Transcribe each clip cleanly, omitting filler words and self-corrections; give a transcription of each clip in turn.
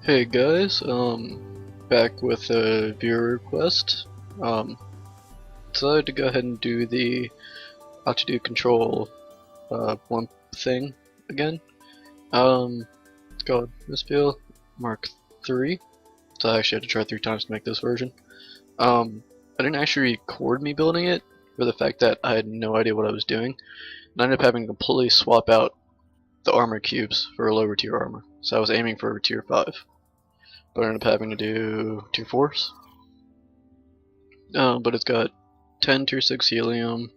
Hey guys, back with a viewer request. Decided to go ahead and do the how-to-do control Blimp thing again. It's called Mistveil Mark 3. So I actually had to try 3 times to make this version. I didn't actually record me building it for the fact that I had no idea what I was doing. And I ended up having to completely swap out the armor cubes for a lower tier armor. So I was aiming for tier 5. But I ended up having to do tier 4s. But it's got 10 tier 6 helium,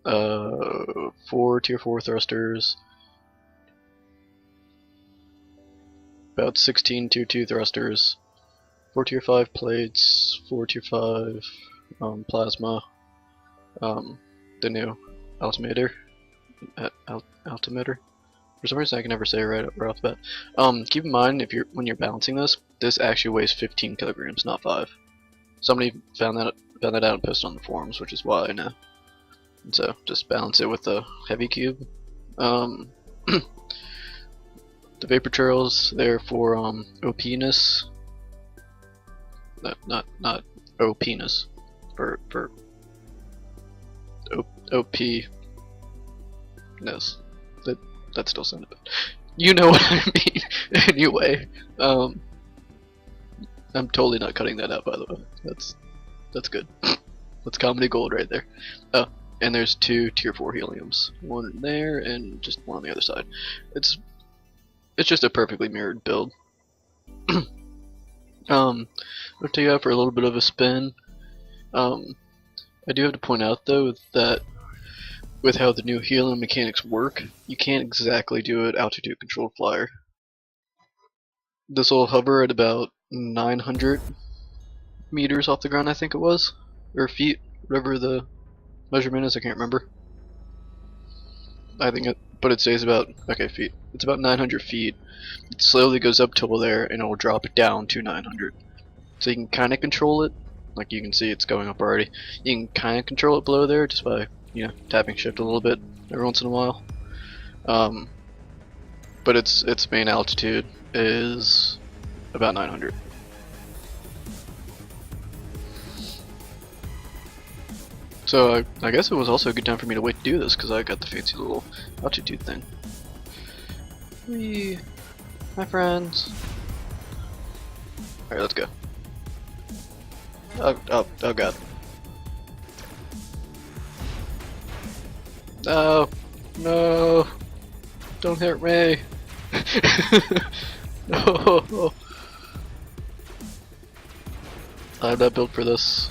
4 tier 4 thrusters, about 16 tier 2 thrusters, 4 tier 5 plates, 4 tier 5 plasma, the new altimeter. Altimeter. For some reason I can never say it right off the bat. Keep in mind when you're balancing this actually weighs 15 kilograms, not 5. Somebody found that out and posted on the forums, which is why I know. And so just balance it with the heavy cube. The vapor trails there for OP-ness. Not OP-ness. For OP-ness. That still sounded bad. You know what I mean. Anyway, I'm totally not cutting that out, by the way. That's good. That's comedy gold right there. Oh, and there's 2 tier 4 heliums. One there and just one on the other side. It's just a perfectly mirrored build. I'll take you out for a little bit of a spin. I do have to point out though that with how the new helium mechanics work, you can't exactly do an altitude controlled flyer. This will hover at about 900 meters off the ground, I think it was, or feet, whatever the measurement is, I can't remember. But it stays about, okay, feet. It's about 900 feet. It slowly goes up till there, and it will drop it down to 900. So you can kind of control it, like you can see it's going up already. You can kind of control it below there just by, tapping shift a little bit every once in a while. But its main altitude is about 900. So I guess it was also a good time for me to wait to do this because I got the fancy little altitude thing. Whee, my friends. Alright, let's go. Oh god. No, no, don't hurt me. No. I have that built for this.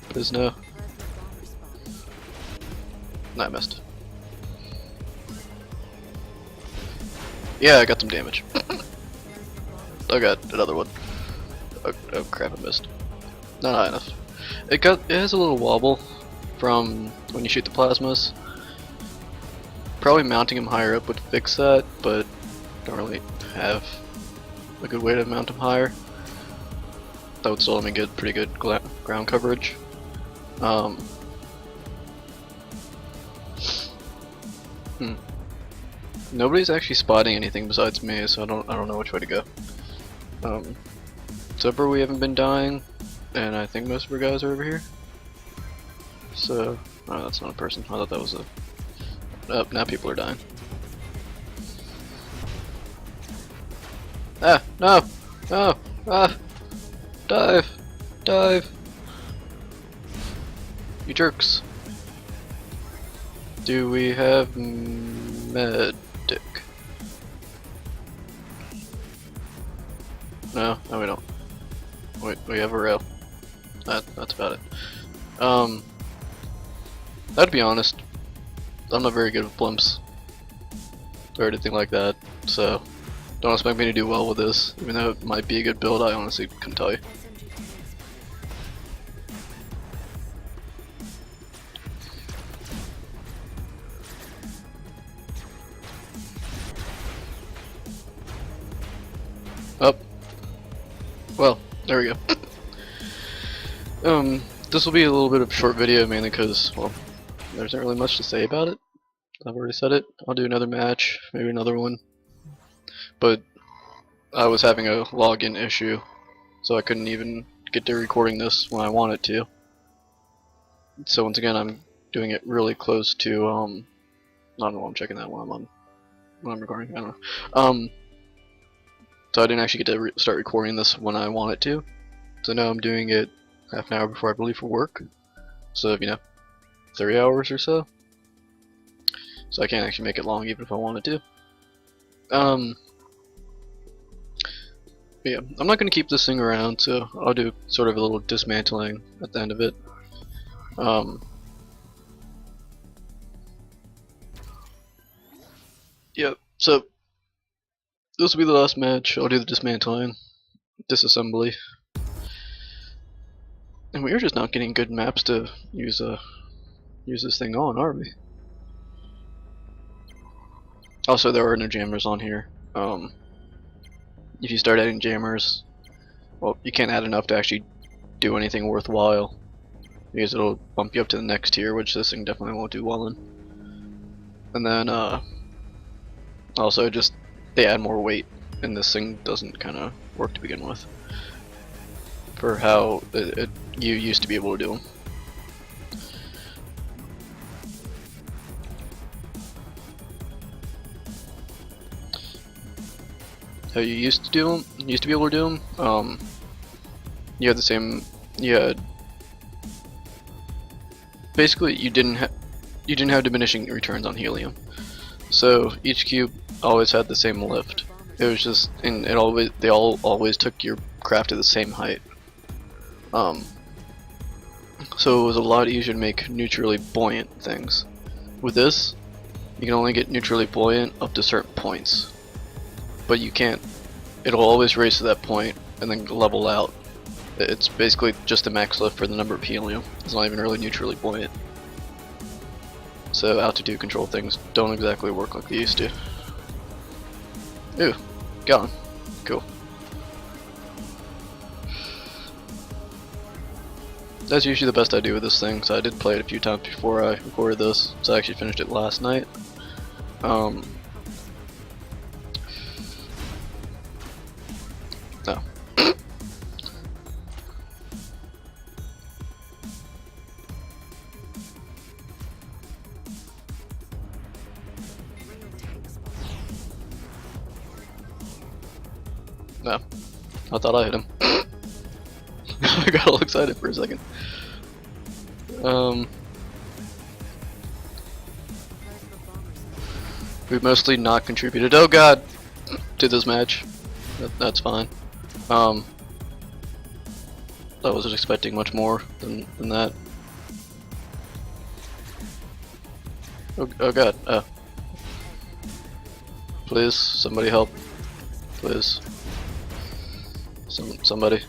Please no. No, I missed. Yeah, I got some damage. I got another one. Oh crap, I missed. Not high enough. It has a little wobble from when you shoot the plasmas. Probably mounting them higher up would fix that, but don't really have a good way to mount them higher. That would still let me get pretty good ground coverage. Nobody's actually spotting anything besides me, so I don't know which way to go. So far we haven't been dying, and I think most of our guys are over here. So, oh, that's not a person. I thought that was a. Oh, now people are dying. Ah, no! No! Ah! Dive! Dive! You jerks. Do we have medic? No, we don't. Wait, we have a rail. That's about it. To be honest, I'm not very good with blimps or anything like that, so don't expect me to do well with this. Even though it might be a good build, I honestly couldn't tell you. Up. Well, there we go. This will be a little bit of a short video, mainly because, well, there isn't really much to say about it. I've already said it. I'll do another match, maybe another one. But I was having a login issue, so I couldn't even get to recording this when I wanted to. So once again, I'm doing it really close to I don't know. I'm checking that when I'm recording. I don't know. So I didn't actually get to start recording this when I wanted to. So now I'm doing it half an hour before I leave for work. So 30 hours or so. So I can't actually make it long even if I wanted to. But yeah, I'm not going to keep this thing around, so I'll do sort of a little dismantling at the end of it. Yeah, so this will be the last match. I'll do the dismantling, disassembly. And we're just not getting good maps to use this thing on, are we? Also, there are no jammers on here. If you start adding jammers, well, you can't add enough to actually do anything worthwhile, because it'll bump you up to the next tier, which this thing definitely won't do well in. And then also just they add more weight, and this thing doesn't kind of work to begin with for how you used to be able to do them. How you used to do them, used to be able to do them. You had the same. You had basically you didn't have diminishing returns on helium, so each cube always had the same lift. It was just, and they all always took your craft to the same height. So it was a lot easier to make neutrally buoyant things. With this, you can only get neutrally buoyant up to certain points, but you can't. It'll always raise to that point and then level out. It's basically just a max lift for the number of helium. It's not even really neutrally buoyant. So altitude control things don't exactly work like they used to. Ooh, got him. Cool. That's usually the best I do with this thing, so I did play it a few times before I recorded this, so I actually finished it last night. No. No. I thought I hit him. I got all excited for a second. We've mostly not contributed, oh god, to this match. That's fine. I wasn't expecting much more than that. Oh god, please, somebody help. Please. Somebody.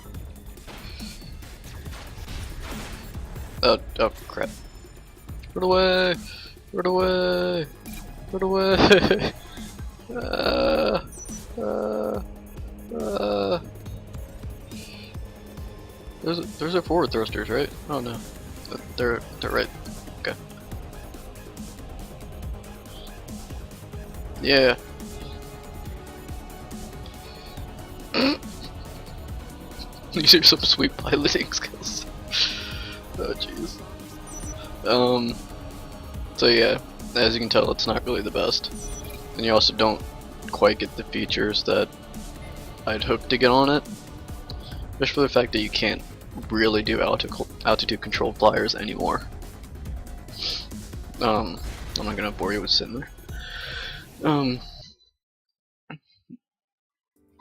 Oh crap. Run away! Run away! Run away! There's our forward thrusters, right? Oh no. They're right. Okay. Yeah. These are some sweet piloting skills. Oh jeez. So yeah, as you can tell, it's not really the best, and you also don't quite get the features that I'd hoped to get on it, especially for the fact that you can't really do altitude control flyers anymore. I'm not gonna bore you with sitting there.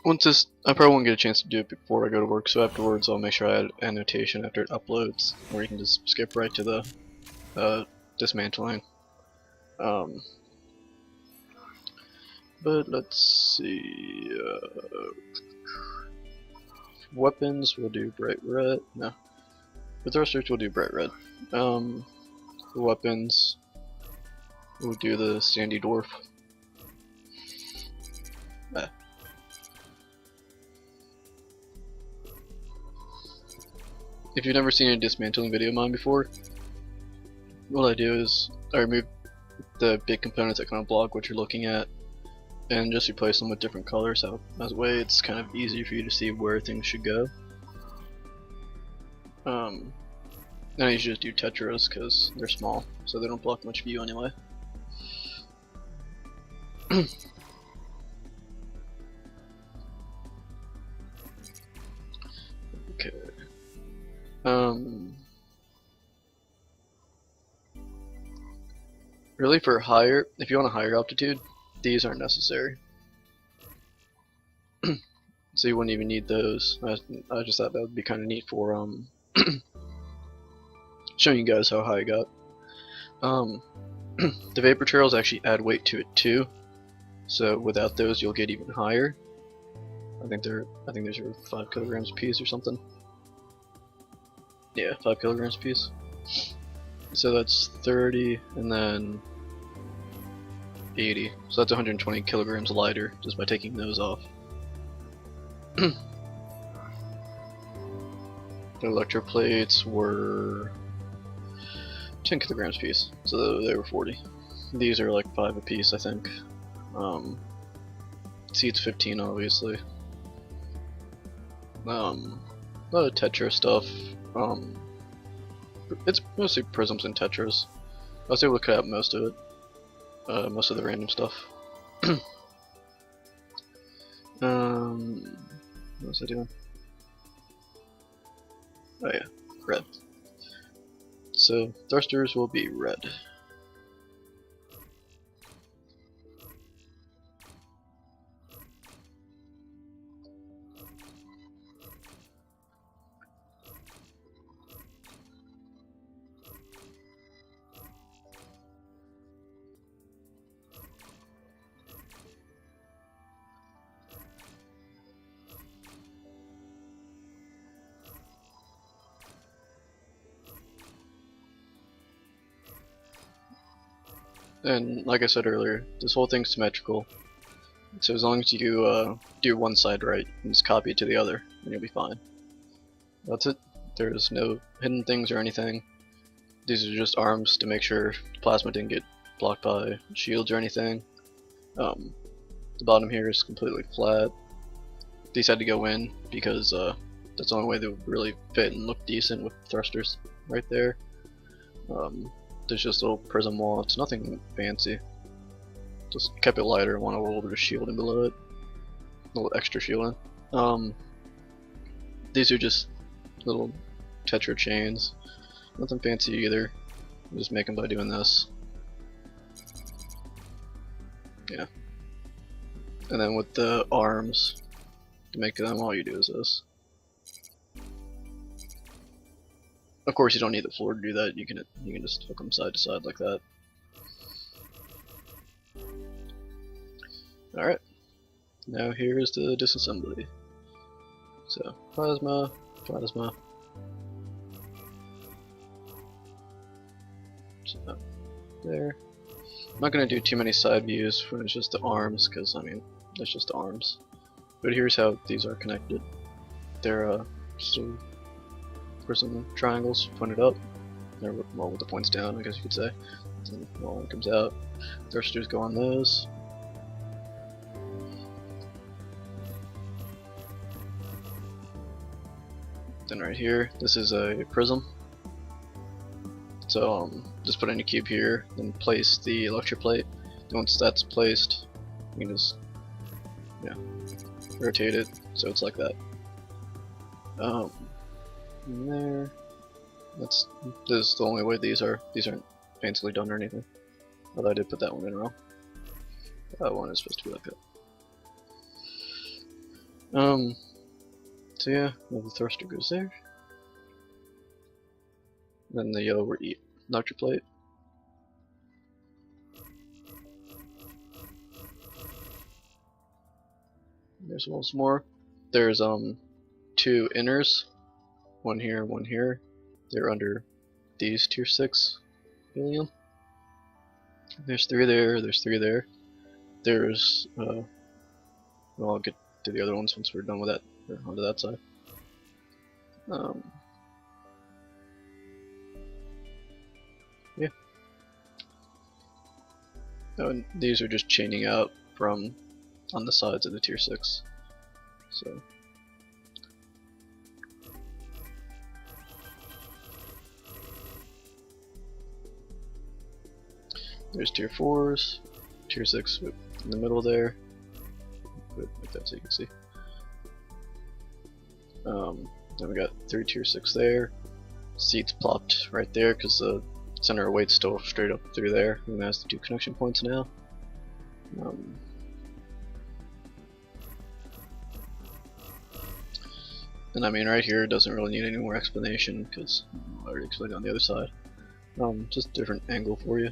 Once this, I probably won't get a chance to do it before I go to work, so afterwards I'll make sure I add annotation after it uploads, or you can just skip right to the dismantling. But let's see. Weapons will do bright red. No, the thrusters will do bright red. The weapons will do the sandy dwarf. If you've never seen a dismantling video of mine before, what I do is I remove the big components that kind of block what you're looking at, and just replace them with different colors. So that way it's kind of easy for you to see where things should go. Now you should just do tetras because they're small, so they don't block much view anyway. Okay. Really, for higher, if you want a higher altitude, these aren't necessary. So you wouldn't even need those. I just thought that would be kind of neat for showing you guys how high I got. The vapor trails actually add weight to it too, so without those you'll get even higher. I think these are 5 kilograms a piece or something. Yeah, 5 kilograms a piece. So that's 30 and then 80. So that's 120 kilograms lighter just by taking those off. The electroplates were 10 kilograms a piece, so they were 40. These are like 5 a piece, I think. Seats 15, obviously. A lot of tetra stuff. It's mostly prisms and tetras. I was able to cut out most of it. Most of the random stuff. What was I doing? Oh yeah, red. So thrusters will be red. And like I said earlier, this whole thing's symmetrical. So as long as you do one side right and just copy it to the other, then you'll be fine. That's it. There's no hidden things or anything. These are just arms to make sure plasma didn't get blocked by shields or anything. The bottom here is completely flat. These had to go in because that's the only way they would really fit and look decent with thrusters right there. There's just a little prism wall. It's nothing fancy. Just kept it lighter. Want a little bit of shielding below it. A little extra shielding. These are just little tetra chains. Nothing fancy either. You just make them by doing this. Yeah. And then with the arms, to make them, all you do is this. Of course, you don't need the floor to do that. You can just hook them side to side like that. All right. Now here's the disassembly. So plasma, plasma. So there. I'm not gonna do too many side views when it's just the arms, because I mean, it's just the arms. But here's how these are connected. They're still prism triangles pointed up. They're well with the points down, I guess you could say. And well, when it comes out, thrusters go on those. Then right here, this is a prism. So just put in a cube here, then place the electroplate. Once that's placed, you can just rotate it so it's like that. And there. This is the only way these aren't fancily done or anything. Although I did put that one in wrong. That one is supposed to be like that. So yeah, well, the thruster goes there. Then the yellow electroplate. There's once more. There's 2 inners, one here, one here. They're under these tier 6 helium. There's 3 there. There's 3 there. There's well, I'll get to the other ones once we're done with that. Or onto that side. Yeah. Oh, and these are just chaining out from on the sides of the tier 6. So there's tier 4s, tier 6 in the middle there. Like that so you can see. Then we got 3 tier 6 there. Seats plopped right there because the center of weight's still straight up through there. And that's the 2 connection points now. And I mean, right here doesn't really need any more explanation because I already explained it on the other side. Just different angle for you.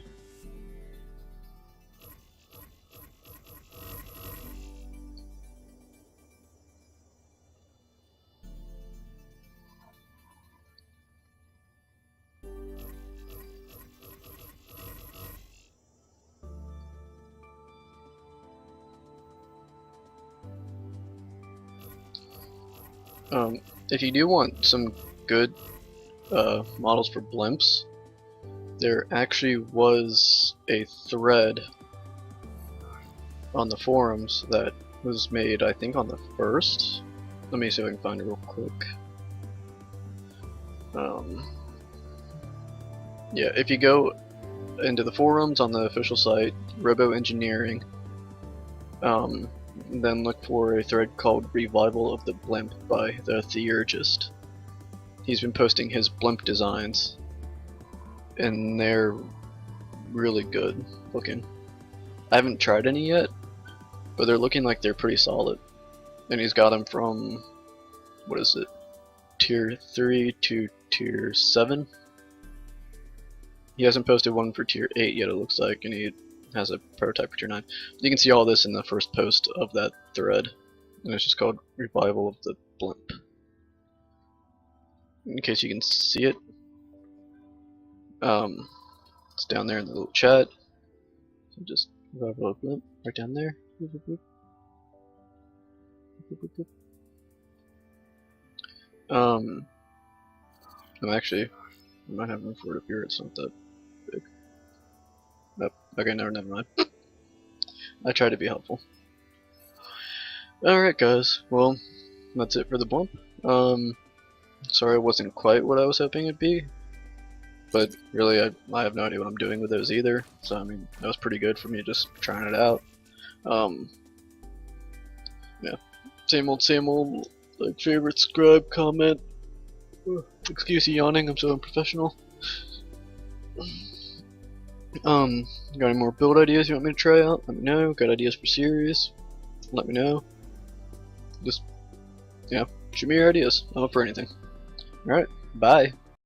If you do want some good models for blimps, there actually was a thread on the forums that was made, I think, on the 1st. Let me see if I can find it real quick. Yeah, if you go into the forums on the official site, Robo Engineering, then look for a thread called Revival of the Blimp by the Theurgist. He's been posting his blimp designs, and they're really good looking. I haven't tried any yet, but they're looking like they're pretty solid. And he's got them from, what is it, tier 3 to tier 7. He hasn't posted one for tier 8 yet, it looks like, and he has a prototype for tier 9. You can see all this in the first post of that thread, and it's just called Revival of the Blimp. In case you can see it, it's down there in the little chat. So just Revival of the Blimp, right down there. I might have room for it up here, it's not that big. Nope. Okay, never mind. I try to be helpful. Alright guys, well, that's it for the blimp. Sorry it wasn't quite what I was hoping it'd be, but really I have no idea what I'm doing with those either, so I mean, that was pretty good for me just trying it out. Yeah, same old, like, favorite, subscribe, comment. Excuse the yawning, I'm so unprofessional. Got any more build ideas you want me to try out? Let me know. Got ideas for series? Let me know. Just, yeah, shoot me your ideas. I'm up for anything. Alright, bye.